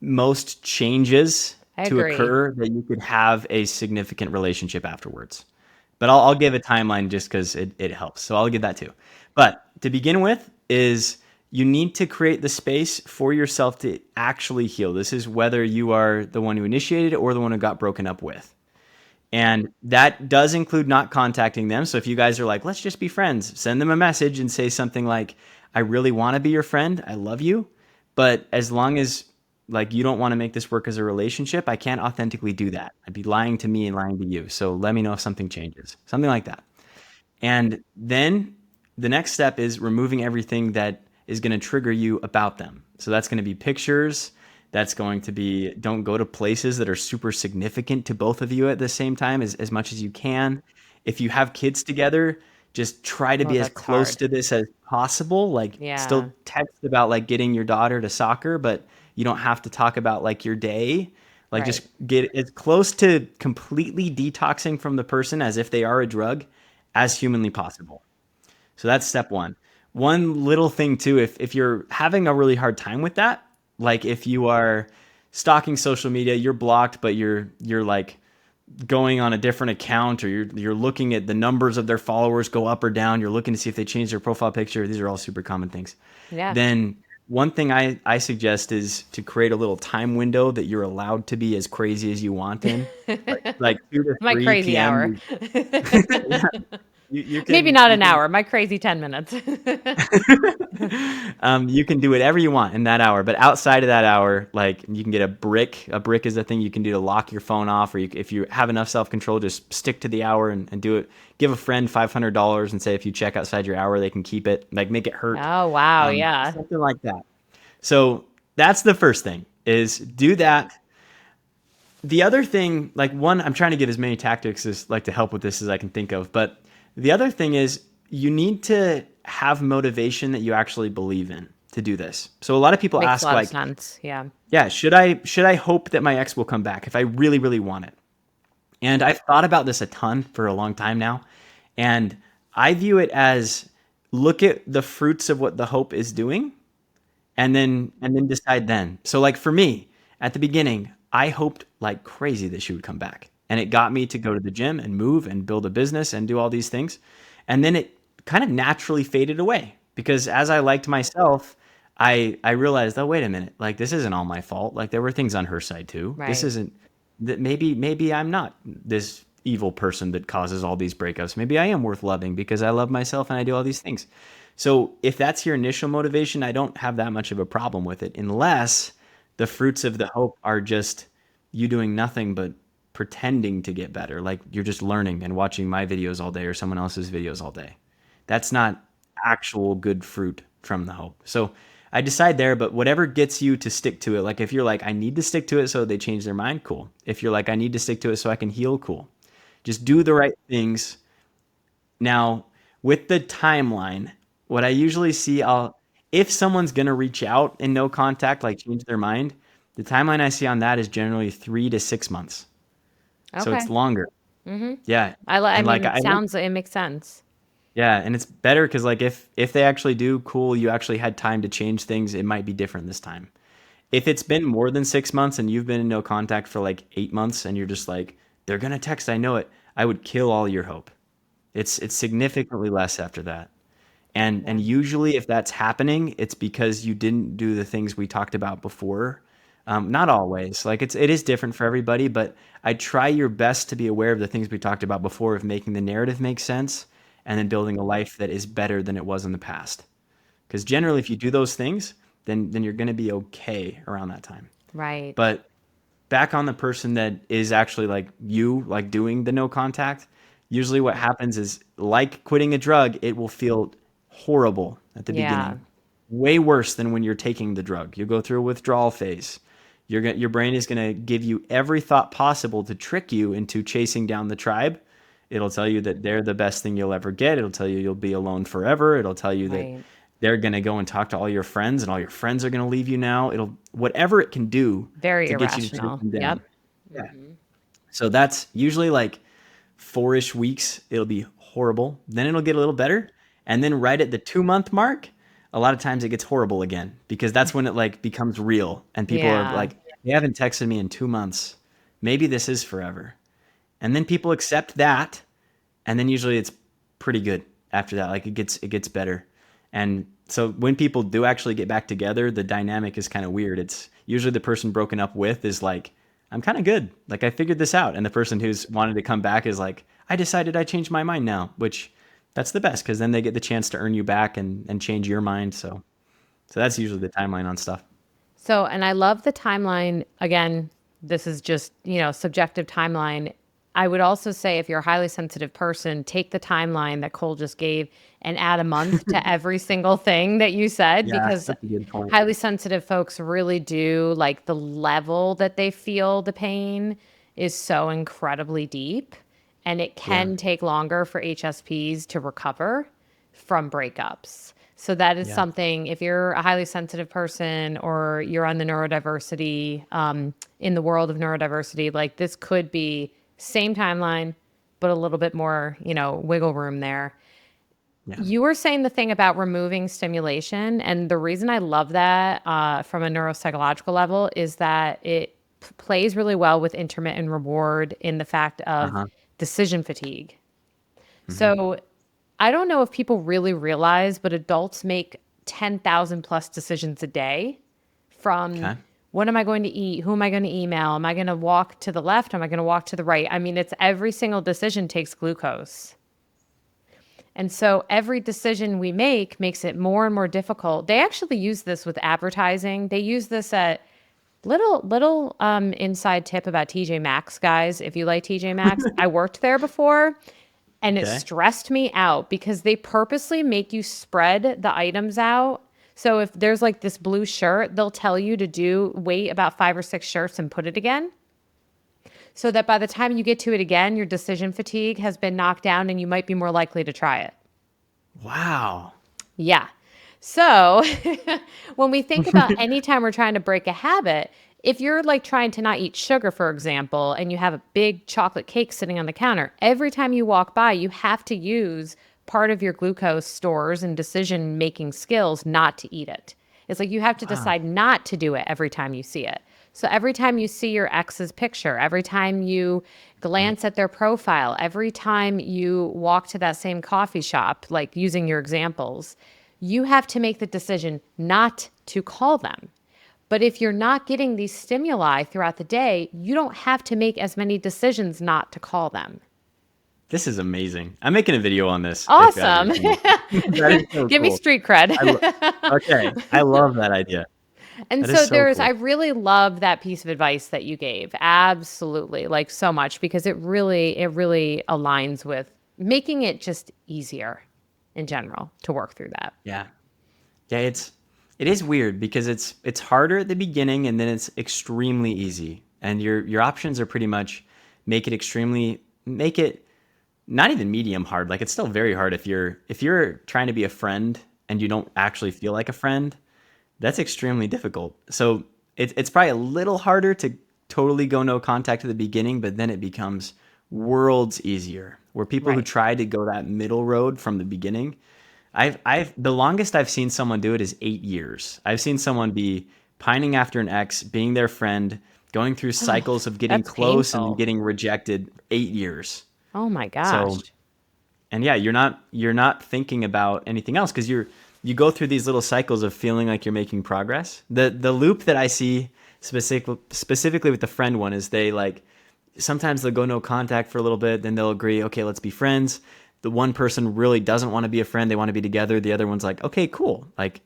most changes I to agree. occur that you could have a significant relationship afterwards. But I'll give a timeline just because it helps. So I'll give that too. But to begin with is you need to create the space for yourself to actually heal. This is whether you are the one who initiated it or the one who got broken up with. And that does include not contacting them. So if you guys are like, let's just be friends, send them a message and say something like, I really want to be your friend. I love you. But as long as like you don't want to make this work as a relationship, I can't authentically do that. I'd be lying to me and lying to you. So let me know if something changes. Something like that. And then the next step is removing everything that is going to trigger you about them. So that's going to be pictures. That's going to be don't go to places that are super significant to both of you at the same time as much as you can. If you have kids together, just try to Oh, be as that's close hard. to this as possible. Like Yeah. still text about like getting your daughter to soccer, but you don't have to talk about like your day. Like Right. just get as close to completely detoxing from the person as if they are a drug as humanly possible. So that's step one. One little thing too, if you're having a really hard time with that, like if you are stalking social media, you're blocked, but you're like going on a different account, or you're looking at the numbers of their followers go up or down, you're looking to see if they change their profile picture. These are all super common things. Yeah. Then one thing I suggest is to create a little time window that you're allowed to be as crazy as you want in. Like 2 to My 3 crazy hour. p.m. Yeah, you Maybe can not you an can hour. My crazy 10 minutes. you can do whatever you want in that hour, but outside of that hour, like you can get a brick. A brick is the thing you can do to lock your phone off, or if you have enough self-control, just stick to the hour and do it. Give a friend $500 and say if you check outside your hour, they can keep it. Like make it hurt, Oh, wow. Yeah. something like that. So that's the first thing is do that. The other thing, like one, I'm trying to give as many tactics as like to help with this as I can think of, but the other thing is you need to have motivation that you actually believe in to do this. So a lot of people Makes a ask lot of like, sense. Yeah. yeah, should I hope that my ex will come back if I really really want it? And I've thought about this a ton for a long time now, and I view it as look at the fruits of what the hope is doing and then decide then. So like for me, at the beginning, I hoped like crazy that she would come back. And it got me to go to the gym and move and build a business and do all these things. And then it kind of naturally faded away because as I liked myself, I realized, oh wait a minute, like this isn't all my fault. Like there were things on her side too. This Right. isn't that maybe I'm not this evil person that causes all these breakups. Maybe I am worth loving because I love myself and I do all these things. So if that's your initial motivation, I don't have that much of a problem with it unless the fruits of the hope are just you doing nothing but pretending to get better. Like you're just learning and watching my videos all day or someone else's videos all day. That's not actual good fruit from the hope. So I decide there, but whatever gets you to stick to it, like if you're like, I need to stick to it so they change their mind, cool. If you're like, I need to stick to it so I can heal, cool. Just do the right things. Now, with the timeline, what I usually see, if someone's gonna reach out in no contact, like change their mind, the timeline I see on that is generally 3 to 6 months. So Okay. it's longer. Yeah. I And like mean, I like it makes sense. yeah, and it's better because like if they actually do, cool, you actually had time to change things, it might be different this time. If it's been more than 6 months and you've been in no contact for like 8 months and you're just like, they're gonna text, I know it, I would kill all your hope. It's significantly less after that. And Yeah. usually if that's happening, it's because you didn't do the things we talked about before. Not always. Like it is different for everybody, but I try your best to be aware of the things we talked about before of making the narrative make sense and then building a life that is better than it was in the past. Because generally if you do those things, then you're gonna be okay around that time. Right. But back on the person that is actually like you, like doing the no contact, usually what happens is like quitting a drug, it will feel horrible at the Yeah. beginning. Way worse than when you're taking the drug. You go through a withdrawal phase. Your brain is going to give you every thought possible to trick you into chasing down the tribe. It'll tell you that they're the best thing you'll ever get. It'll tell you you'll be alone forever. It'll tell you that Right. they're going to go and talk to all your friends and all your friends are going to leave you now. It'll whatever it can do Very to get you to take irrational. them Yep. down. Yeah. So that's usually like 4-ish weeks. It'll be horrible. Then it'll get a little better. And then right at the 2 month mark, a lot of times it gets horrible again because that's when it like becomes real and people are Yeah. like, they haven't texted me in 2 months. Maybe this is forever. And then people accept that. And then usually it's pretty good after that. Like it gets better. And so when people do actually get back together, the dynamic is kind of weird. It's usually the person broken up with is like, I'm kind of good. Like I figured this out. And the person who's wanted to come back is like, I decided I changed my mind now, which that's the best because then they get the chance to earn you back and change your mind. So that's usually the timeline on stuff. So, and I love the timeline. Again, this is just, subjective timeline. I would also say if you're a highly sensitive person, take the timeline that Cole just gave and add a month to every single thing that you said, Yeah, because that's a good point. highly sensitive folks really do, like, the level that they feel the pain is so incredibly deep, and it Yeah. can take longer for HSPs to recover from breakups. So that is Yeah. something, if you're a highly sensitive person or you're on the neurodiversity, in the world of neurodiversity, like this could be same timeline, but a little bit more, wiggle room there. Yeah. You were saying the thing about removing stimulation. And the reason I love that from a neuropsychological level is that it plays really well with intermittent reward in the fact of Uh-huh. decision fatigue. Hmm. So I don't know if people really realize, but adults make 10,000 plus decisions a day from Okay. what am I going to eat? Who am I going to email? Am I going to walk to the left? Am I going to walk to the right? I mean, it's every single decision takes glucose. And so every decision we make makes it more and more difficult. They actually use this with advertising. They use this at little inside tip about TJ Maxx, guys. If you like TJ Maxx, I worked there before. And it Okay. stressed me out because they purposely make you spread the items out. So if there's like this blue shirt, they'll tell you to wait about 5 or 6 shirts and put it again. So that by the time you get to it again, your decision fatigue has been knocked down and you might be more likely to try it. Wow. Yeah. So when we think about anytime we're trying to break a habit, if you're like trying to not eat sugar, for example, and you have a big chocolate cake sitting on the counter, every time you walk by, you have to use part of your glucose stores and decision making skills not to eat it. It's like you have to Wow. decide not to do it every time you see it. So every time you see your ex's picture, every time you glance at their profile, every time you walk to that same coffee shop, like using your examples, you have to make the decision not to call them. But if you're not getting these stimuli throughout the day, you don't have to make as many decisions not to call them. This is amazing. I'm making a video on this if ever. Awesome. That is so Give me cool. street cred. I lo- okay. I love that idea. And That is so so I cool. really love that piece of advice that you gave. Absolutely. Like so much because it really aligns with making it just easier in general to work through that. Yeah. Yeah, it is weird because it's harder at the beginning and then it's extremely easy. And your options are pretty much make it not even medium hard. Like it's still very hard if you're trying to be a friend and you don't actually feel like a friend, that's extremely difficult. So it's probably a little harder to totally go no contact at the beginning, but then it becomes worlds easier. Where people who Right. try to go that middle road from the beginning, I've the longest I've seen someone do it is 8 years. I've seen someone be pining after an ex, being their friend, going through cycles of getting That's close and then painful. getting rejected. 8 years. Oh my So, gosh. and yeah, you're not thinking about anything else because you go through these little cycles of feeling like you're making progress. The loop that I see specifically with the friend one is they like sometimes they'll go no contact for a little bit, then they'll agree, okay, let's be friends. The one person really doesn't want to be a friend, they want to be together. The other one's like, okay, cool. Like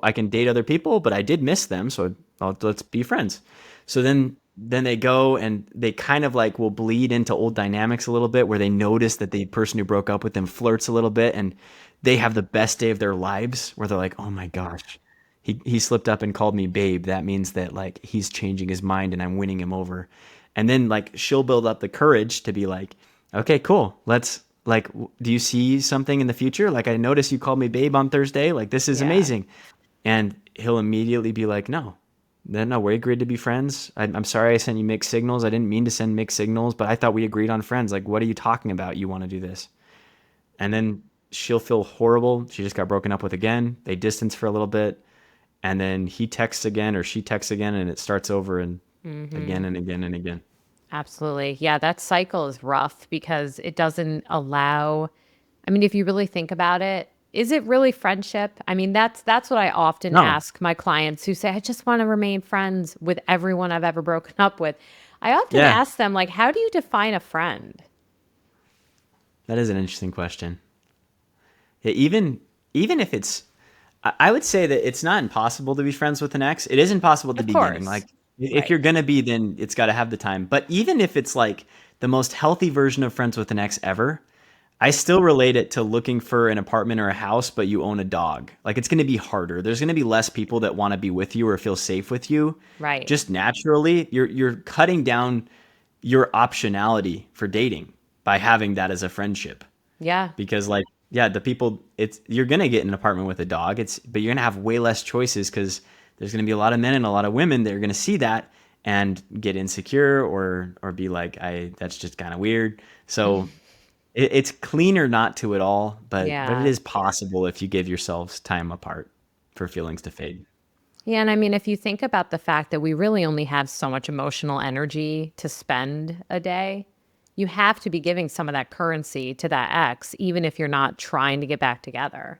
I can date other people, but I did miss them, so let's be friends. So then they go and they kind of like will bleed into old dynamics a little bit where they notice that the person who broke up with them flirts a little bit and they have the best day of their lives where they're like, oh my gosh, he slipped up and called me babe. That means that like he's changing his mind and I'm winning him over. And then like she'll build up the courage to be like, okay, cool. Let's like, do you see something in the future? Like I noticed you called me babe on Thursday. Like this is Yeah. amazing. And he'll immediately be like, no, we agreed to be friends. I'm sorry I sent you mixed signals. I didn't mean to send mixed signals, but I thought we agreed on friends. Like, what are you talking about? You want to do this? And then she'll feel horrible. She just got broken up with again. They distance for a little bit. And then he texts again or she texts again and it starts over and again and again and again. Absolutely. Yeah, that cycle is rough because it doesn't allow, I mean, if you really think about it, is it really friendship? I mean, that's what I often No. ask my clients who say, I just want to remain friends with everyone I've ever broken up with. I often Yeah, ask them, like, how do you define a friend? that is an interesting question. Yeah, even if it's I would say that it's not impossible to be friends with an ex. It is impossible at the Of beginning. course. Like if Right. you're gonna be, then it's got to have the time. But even if it's like the most healthy version of friends with an ex ever, I still relate it to looking for an apartment or a house, but you own a dog. Like it's gonna be harder. There's gonna be less people that want to be with you or feel safe with you. Right. Just naturally, you're cutting down your optionality for dating by having that as a friendship Yeah. because like yeah, the people, you're gonna get an apartment with a dog. But you're gonna have way less choices because there's gonna be a lot of men and a lot of women that are gonna see that and get insecure or be like, that's just kind of weird. So it's cleaner not to at all, but it Yeah. is possible if you give yourselves time apart for feelings to fade. Yeah, and I mean, if you think about the fact that we really only have so much emotional energy to spend a day, you have to be giving some of that currency to that ex, even if you're not trying to get back together.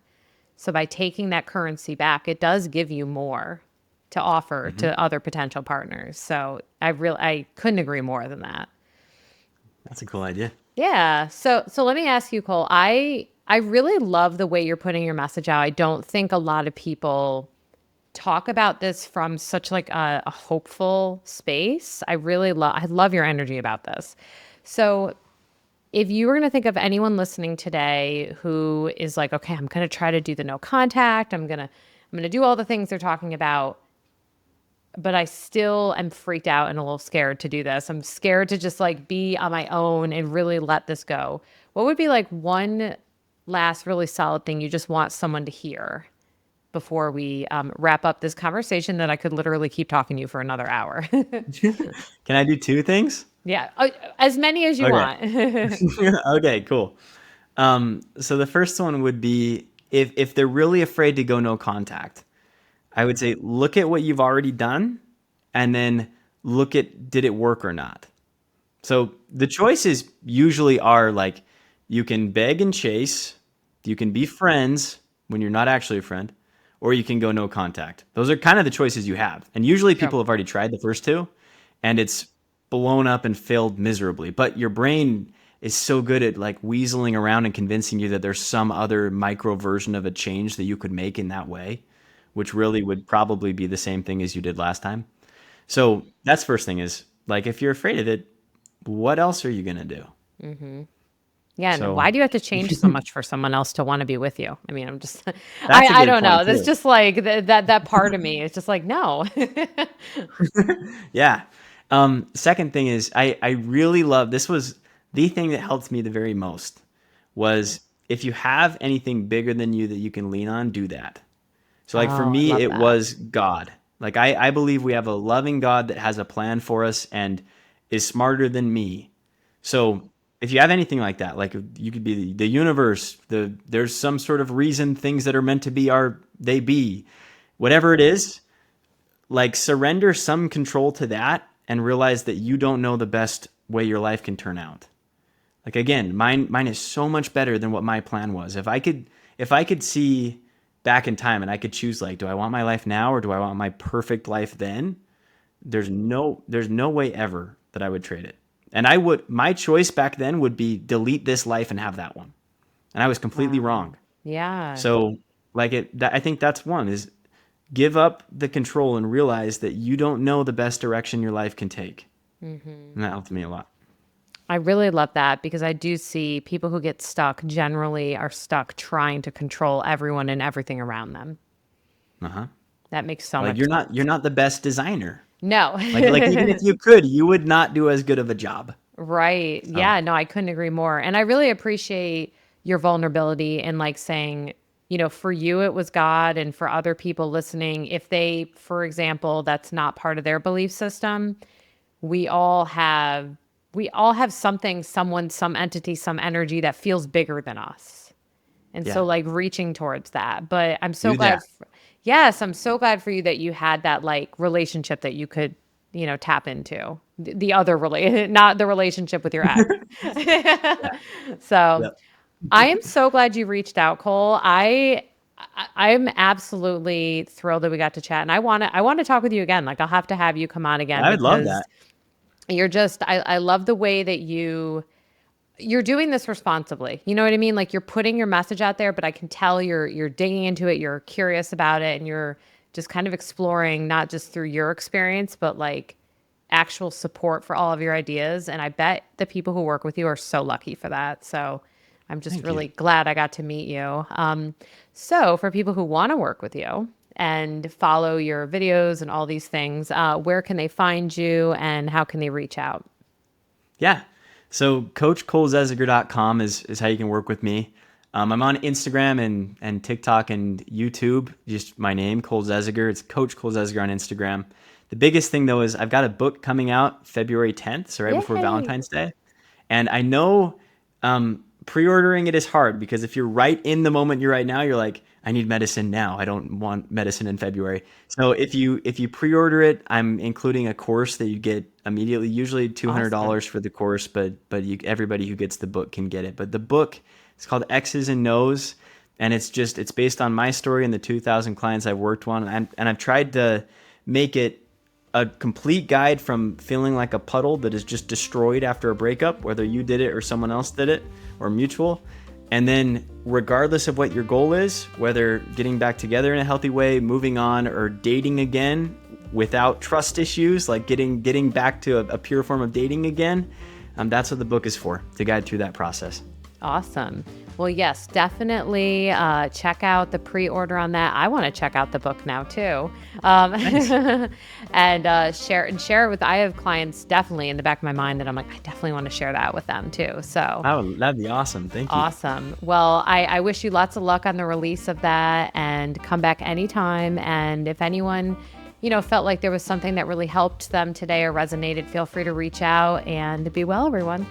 So by taking that currency back, it does give you more to offer Hmm. to other potential partners. So I couldn't agree more than that. That's a cool idea. Yeah. So let me ask you, Cole. I really love the way you're putting your message out. I don't think a lot of people talk about this from such like a hopeful space. I love your energy about this. So if you were going to think of anyone listening today who is like, okay, I'm going to try to do the no contact. I'm going to do all the things they're talking about, but I still am freaked out and a little scared to do this. I'm scared to just like be on my own and really let this go. What would be like one last really solid thing you just want someone to hear before we wrap up this conversation that I could literally keep talking to you for another hour? Can I do two things? Yeah, as many as you Okay. want. Okay, cool. So the first one would be if they're really afraid to go no contact, I would say look at what you've already done and then look at did it work or not. So the choices usually are like you can beg and chase, you can be friends when you're not actually a friend, or you can go no contact. Those are kind of the choices you have. And usually Sure. people have already tried the first two and it's blown up and failed miserably. But your brain is so good at like weaseling around and convincing you that there's some other micro version of a change that you could make in that way, which really would probably be the same thing as you did last time. So that's first thing is like if you're afraid of it, what else are you gonna do? Yeah, and So why do you have to change so much for someone else to want to be with you? I mean, I'm just, that's a I good don't point know. That's too. just like that part of me. It's just like, no. Yeah. Second thing is I really love this was the thing that helped me the very most was if you have anything bigger than you that you can lean on, do that. So like for Oh, I me, love it that. was God. Like I believe we have a loving God that has a plan for us and is smarter than me. So if you have anything like that, like you could be the universe, there's some sort of reason things that are meant to be are they be. Whatever it is, like surrender some control to that and realize that you don't know the best way your life can turn out. Like again, mine is so much better than what my plan was. If I could see back in time and I could choose like do I want my life now or do I want my perfect life then? There's no way ever that I would trade it. And my choice back then would be delete this life and have that one. And I was completely Wow. wrong. Yeah. So like I think that's one is give up the control and realize that you don't know the best direction your life can take. And that helped me a lot. I really love that because I do see people who get stuck generally are stuck trying to control everyone and everything around them. Uh-huh. That makes so Like much you're sense. not the best designer. No. Like even if you could, you would not do as good of a job. Right. So, Yeah, no, I couldn't agree more. And I really appreciate your vulnerability and like saying, for you it was God and for other people listening, if they, for example, that's not part of their belief system, we all have something, someone, some entity, some energy that feels bigger than us. And yeah, so like reaching towards that. But I'm so do glad that. yes, I'm so glad for you that you had that like relationship that you could, tap into. The other not the relationship with your ex. So, Yep. I am so glad you reached out, Cole. I'm absolutely thrilled that we got to chat and I want to talk with you again. Like I'll have to have you come on again I would love because that. I love the way that you're doing this responsibly. You know what I mean? Like you're putting your message out there, but I can tell you're digging into it, you're curious about it, and you're just kind of exploring not just through your experience, but like actual support for all of your ideas. And I bet the people who work with you are so lucky for that. So I'm just Thank you. really glad I got to meet you. So for people who want to work with you and follow your videos and all these things, where can they find you and how can they reach out? Yeah. So coachcolezesiger.com is how you can work with me. I'm on Instagram and TikTok and YouTube, just my name, Cole Zesiger. It's Coach Cole Zesiger on Instagram. The biggest thing though is I've got a book coming out February 10th, so right before Yay. Valentine's Day. And I know pre-ordering it is hard because if you're right in the moment you're right now, you're like, I need medicine now. I don't want medicine in February. So if you pre-order it, I'm including a course that you get immediately, usually $200 Awesome. for the course, but everybody who gets the book can get it. But the book, it's called X's and No's, and it's based on my story and the 2,000 clients I've worked on, and I've tried to make it a complete guide from feeling like a puddle that is just destroyed after a breakup, whether you did it or someone else did it or mutual. And then regardless of what your goal is, whether getting back together in a healthy way, moving on, or dating again without trust issues, like getting back to a pure form of dating again, that's what the book is for, to guide through that process. Awesome. Well, yes, definitely check out the pre-order on that. I want to check out the book now too, Nice. and share it with. I have clients definitely in the back of my mind that I'm like, I definitely want to share that with them too. So That'd be awesome. Thank you. awesome. Well, I wish you lots of luck on the release of that, and come back anytime. And if anyone, felt like there was something that really helped them today or resonated, feel free to reach out, and be well, everyone.